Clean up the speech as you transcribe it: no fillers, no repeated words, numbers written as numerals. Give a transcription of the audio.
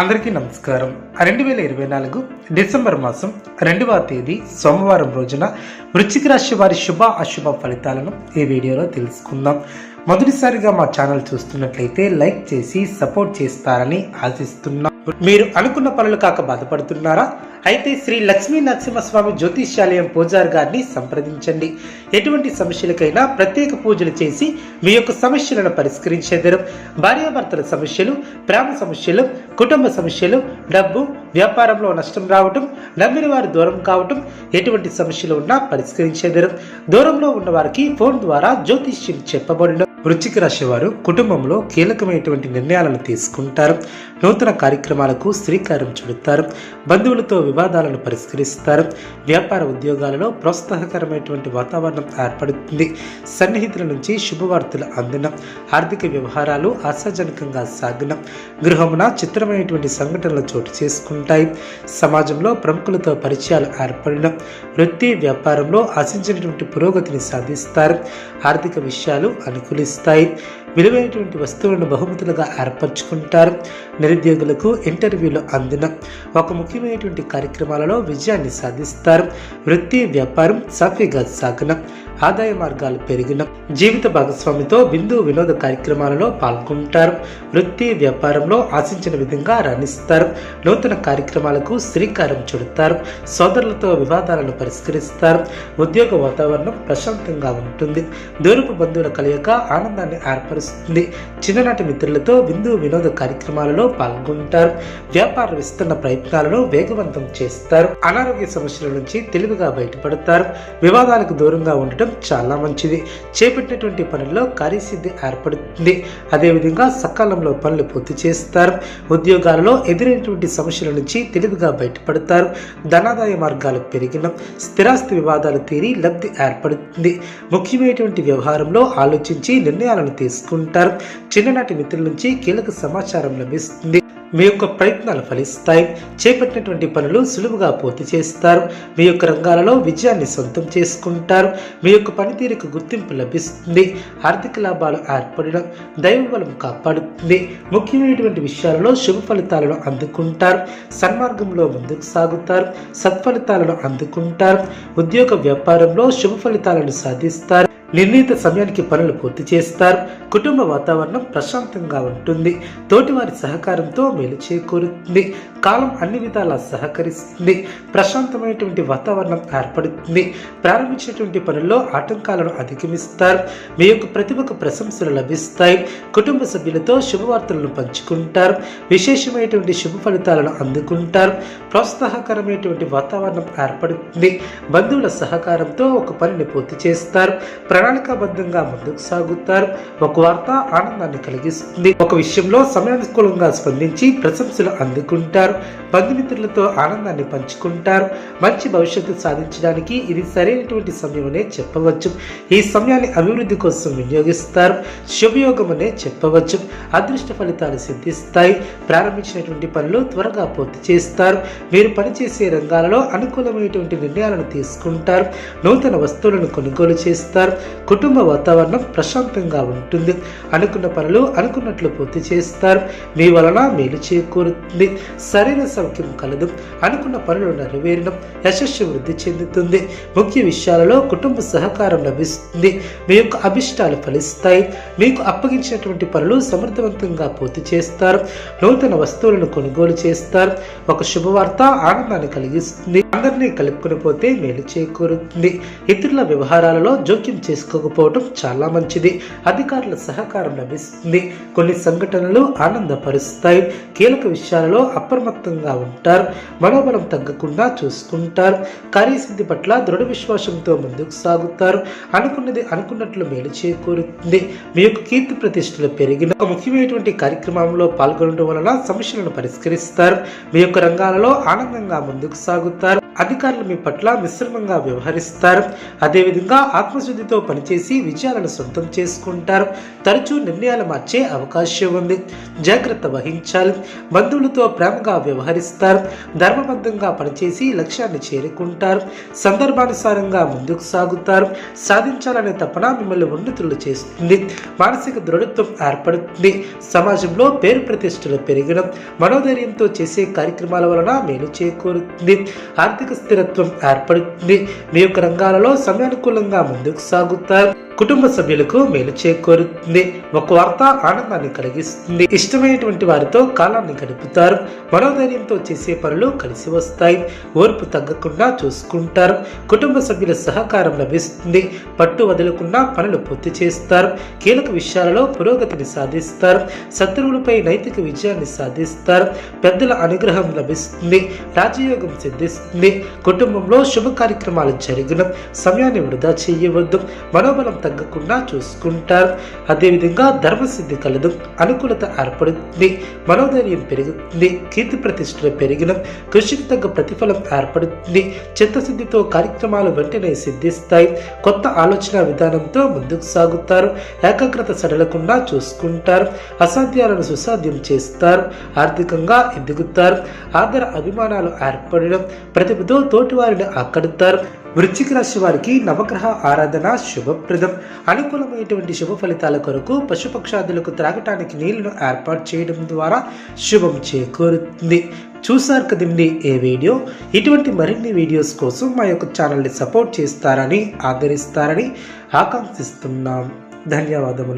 అందరికీ నమస్కారం. 2024 డిసెంబర్ మాసం 2వ తేదీ సోమవారం రోజున వృశ్చిక రాశి వారి శుభ అశుభ ఫలితాలను ఈ వీడియోలో తెలుసుకుందాం. మొదటిసారిగా మా ఛానల్ చూస్తున్నట్లయితే లైక్ చేసి సపోర్ట్ చేస్తారని ఆశిస్తున్నాం. మీరు అనుకున్న పనులు కాక బాధపడుతున్నారా? అయితే శ్రీ లక్ష్మీ నరసింహస్వామి జ్యోతిష్యాలయం పూజారి గారిని సంప్రదించండి. ఎటువంటి సమస్యలకైనా ప్రత్యేక పూజలు చేసి మీ యొక్క సమస్యలను పరిష్కరించేదరు. భార్యాభర్తల సమస్యలు, ప్రేమ సమస్యలు, కుటుంబ సమస్యలు, డబ్బు, వ్యాపారంలో నష్టం రావటం, నమ్మిన వారు దూరం కావటం, ఎటువంటి సమస్యలు ఉన్నా పరిష్కరించేదరు. దూరంలో ఉన్న వారికి ఫోన్ ద్వారా జ్యోతిష్యం చెప్పబడిన వృశ్చిక రాశి వారు కుటుంబంలో కీలకమైనటువంటి నిర్ణయాలను తీసుకుంటారు. నూతన కార్యక్రమాలకు శ్రీకారం చుడతారు. బంధువులతో వివాదాలను పరిష్కరిస్తారు. వ్యాపార ఉద్యోగాలలో ప్రోత్సాహకరమైనటువంటి వాతావరణం ఏర్పడుతుంది. సన్నిహితుల నుంచి శుభవార్తలు అందిన, ఆర్థిక వ్యవహారాలు ఆశాజనకంగా సాగిన, గృహమున చిత్రమైనటువంటి సంఘటనలు చోటు చేసుకుంటాయి. సమాజంలో ప్రముఖులతో పరిచయాలు ఏర్పడిన, వృత్తి వ్యాపారంలో ఆశించినటువంటి పురోగతిని సాధిస్తారు. ఆర్థిక విషయాలు అనుకూలిస్తాయి. విలువైనటువంటి వస్తువులను బహుమతులుగా ఏర్పరచుకుంటారు. నిరుద్యోగులకు ఇంటర్వ్యూలు అందిన, ఒక ముఖ్యమైనటువంటి కార్యక్రమాలలో విజయాన్ని సాధిస్తారు. వృత్తి వ్యాపారం సాఫీగా సాగిన, ఆదాయ మార్గాలు పెరిగిన, జీవిత భాగస్వామితో విందు వినోద కార్యక్రమాలలో పాల్గొంటారు. వృత్తి వ్యాపారంలో ఆశించిన విధంగా రాణిస్తారు. నూతన కార్యక్రమాలకు శ్రీకారం చుడతారు. సోదరులతో వివాదాలను పరిష్కరిస్తారు. ఉద్యోగ వాతావరణం ప్రశాంతంగా ఉంటుంది. దూరపు బంధువుల కలయిక ఆనందాన్ని ఏర్పరుస్తుంది. చిన్ననాటి మిత్రులతో విందు వినోద కార్యక్రమాలలో పాల్గొంటారు. వ్యాపార విస్తరణ ప్రయత్నాలను వేగవంతం చేస్తారు. అనారోగ్య సమస్యల నుంచి తెలివిగా బయటపడతారు. వివాదాలకు దూరంగా ఉండటం చాలా మంచిది. చేపట్టినటువంటి పనుల్లో కార్యసిద్ధి ఏర్పడుతుంది. అదేవిధంగా సకాలంలో పనులు పూర్తి చేస్తారు. ఉద్యోగాలలో ఎదురైనటువంటి సమస్యల నుంచి తెలివిగా బయటపడతారు. ధనాదాయ మార్గాలు పెరిగిన, స్థిరాస్తి వివాదాలు తీరి లబ్ధి ఏర్పడుతుంది. ముఖ్యమైనటువంటి వ్యవహారంలో ఆలోచించి నిర్ణయాలను తీసుకుంటారు. చిన్ననాటి మిత్రుల నుంచి కీలక సమాచారం లభిస్తుంది. మీ యొక్క ప్రయత్నాలు ఫలిస్తాయి. చేపట్టినటువంటి పనులు సులువుగా పూర్తి చేస్తారు. మీ యొక్క రంగాలలో విజయాన్ని సొంతం చేసుకుంటారు. మీ యొక్క పనితీరుకు గుర్తింపు లభిస్తుంది. ఆర్థిక లాభాలు ఏర్పడడం, దైవబలం కాపాడుతుంది. ముఖ్యమైనటువంటి విషయాలలో శుభ ఫలితాలను అందుకుంటారు. సన్మార్గంలో ముందుకు సాగుతారు. సత్ఫలితాలను అందుకుంటారు. ఉద్యోగ వ్యాపారంలో శుభ ఫలితాలను సాధిస్తారు. నిర్ణీత సమయానికి పనులు పూర్తి చేస్తారు. కుటుంబ వాతావరణం ప్రశాంతంగా ఉంటుంది. తోటివారి సహకారంతో మేలు చేకూరుతుంది. కాలం అన్ని విధాలా సహకరిస్తుంది. ప్రశాంతమైనటువంటి వాతావరణం ఏర్పడుతుంది. ప్రారంభించినటువంటి పనుల్లో ఆటంకాలను అధిగమిస్తారు. మీ యొక్క ప్రతిభకు ప్రశంసలు లభిస్తాయి. కుటుంబ సభ్యులతో శుభవార్తలను పంచుకుంటారు. విశేషమైనటువంటి శుభ ఫలితాలను అందుకుంటారు. ప్రోత్సాహకరమైనటువంటి వాతావరణం ఏర్పడుతుంది. బంధువుల సహకారంతో ఒక పనిని పూర్తి చేస్తారు. ప్రణాళికాబద్ధంగా ముందుకు సాగుతారు. ఒక వార్త ఆనందాన్ని కలిగిస్తుంది. ఒక విషయంలో సమయానుకూలంగా స్పందించి ప్రశంసలు అందుకుంటారు. బంధుమిత్రులతో ఆనందాన్ని పంచుకుంటారు. మంచి భవిష్యత్తు సాధించడానికి ఇది సరైనటువంటి సమయమనే చెప్పవచ్చు. ఈ సమయాన్ని అభివృద్ధి కోసం వినియోగిస్తారు. శుభయోగమనే చెప్పవచ్చు. అదృష్ట ఫలితాలు సిద్ధిస్తాయి. ప్రారంభించినటువంటి పనులు త్వరగా పూర్తి చేస్తారు. మీరు పనిచేసే రంగాలలో అనుకూలమైనటువంటి నిర్ణయాలను తీసుకుంటారు. నూతన వస్తువులను కొనుగోలు చేస్తారు. కుటుంబ వాతావరణం ప్రశాంతంగా ఉంటుంది. అనుకున్న పనులు అనుకున్నట్లు పూర్తి చేస్తారు. మీ వలన మేలు చేకూరుతుంది. శరీర సౌఖ్యం కలదు. అనుకున్న పనులు నెరవేరడం, యశస్సు వృద్ధి చెందుతుంది. ముఖ్య విషయాలలో కుటుంబ సహకారం లభిస్తుంది. మీ యొక్క అభిష్టాలు ఫలిస్తాయి. మీకు అప్పగించినటువంటి పనులు సమర్థవంతంగా పూర్తి చేస్తారు. నూతన వస్తువులను కొనుగోలు చేస్తారు. ఒక శుభవార్త ఆనందాన్ని కలిగిస్తుంది. అందరినీ కలుపుకొని పోతే మేలు చేకూరుతుంది. ఇతరుల వ్యవహారాలలో జోక్యం చేసుకోకపోవడం చాలా మంచిది. అధికారుల సహకారం లభిస్తుంది. కొన్ని సంఘటనలు ఆనందపరుస్తాయి. కీలక విషయాలలో అప్రమత్తంగా ఉంటారు. మనోబలం తగ్గకుండా చూసుకుంటారు. కార్యసిద్ధి పట్ల దృఢ విశ్వాసంతో ముందుకు సాగుతారు. అనుకున్నది అనుకున్నట్లు మేలు చేకూరుతుంది. మీ యొక్క కీర్తి ప్రతిష్టలు పెరిగిన, ఒక ముఖ్యమైనటువంటి కార్యక్రమంలో పాల్గొనడం వలన సమస్యలను పరిష్కరిస్తారు. మీ యొక్క రంగాలలో ఆనందంగా ముందుకు సాగుతారు. అధికారులు మీ పట్ల మిశ్రమంగా వ్యవహరిస్తారు. అదేవిధంగా ఆత్మశుద్ధితో పనిచేసి విజయాలను సొంతం చేసుకుంటారు. తరచూ నిర్ణయాలు మార్చే అవకాశం ఉంది, జాగ్రత్త వహించాలి. బంధువులతో ప్రేమగా వ్యవహరిస్తారు. ధర్మబద్ధంగా పనిచేసి లక్ష్యాన్ని చేరుకుంటారు. సందర్భానుసారంగా ముందుకు సాగుతారు. సాధించాలనే తపన మిమ్మల్ని ఉన్నతులు చేస్తుంది. మానసిక దృఢత్వం ఏర్పడుతుంది. సమాజంలో పేరు ప్రతిష్టలు పెరగడం, మనోధైర్యంతో చేసే కార్యక్రమాల వలన మేలు చేకూరుతుంది. ఆర్థిక స్థిరత్వం ఏర్పడుతుంది. మీ యొక్క రంగాలలో సమయానుకూలంగా ముందుకు సాగుతారు. కుటుంబ సభ్యులకు మేలు చేకూరుతుంది. ఒక వార్త ఆనందాన్ని కలిగిస్తుంది. ఇష్టమైనటువంటి వారితో కాలాన్ని గడుపుతారు. మనోధైర్యంతో చేసే పనులు కలిసి వస్తాయి. ఓర్పు తగ్గకుండా చూసుకుంటారు. కుటుంబ సభ్యుల సహకారం లభిస్తుంది. పట్టు వదలకుండా పనులు పూర్తి చేస్తారు. కీలక విషయాలలో పురోగతిని సాధిస్తారు. శత్రువులపై నైతిక విజయాన్ని సాధిస్తారు. పెద్దల అనుగ్రహం లభిస్తుంది. రాజయోగం సిద్ధిస్తుంది. కుటుంబంలో శుభ కార్యక్రమాలు జరిగిన సమయాన్ని వృధా చేయవద్దు. మనోబలం తగ్గకుండా చూసుకుంటారు. అదేవిధంగా ధర్మసిద్ధి కలదు. అనుకూలత ఏర్పడుతుంది. మనోధైర్యం పెరుగుతుంది. కీర్తి ప్రతిష్టలు పెరిగిన కృషికి తగ్గ ప్రతిఫలం ఏర్పడుతుంది. చిత్తశుద్ధితో కార్యక్రమాలు వెంటనే సిద్ధిస్తాయి. కొత్త ఆలోచన విధానంతో ముందుకు సాగుతారు. ఏకాగ్రత సడలకుండా చూసుకుంటారు. అసాధ్యాలను సుసాధ్యం చేస్తారు. ఆర్థికంగా ఎదుగుతారు. ఆదర అభిమానాలు ఏర్పడడం, ప్రతిభతో తోటివారిని ఆకడతారు. వృశ్చిక రాశి వారికి నవగ్రహ ఆరాధన శుభప్రదం. అనుకూలమైనటువంటి శుభ ఫలితాల కొరకు పశుపక్షాదులకు త్రాగటానికి నీళ్లను ఏర్పాటు చేయడం ద్వారా శుభం చేకూరుతుంది. చూసారు కదండి ఏ వీడియో. ఇటువంటి మరిన్ని వీడియోస్ కోసం మా యొక్క ఛానల్ని సపోర్ట్ చేస్తారని, ఆదరిస్తారని ఆకాంక్షిస్తున్నాం. ధన్యవాదములు.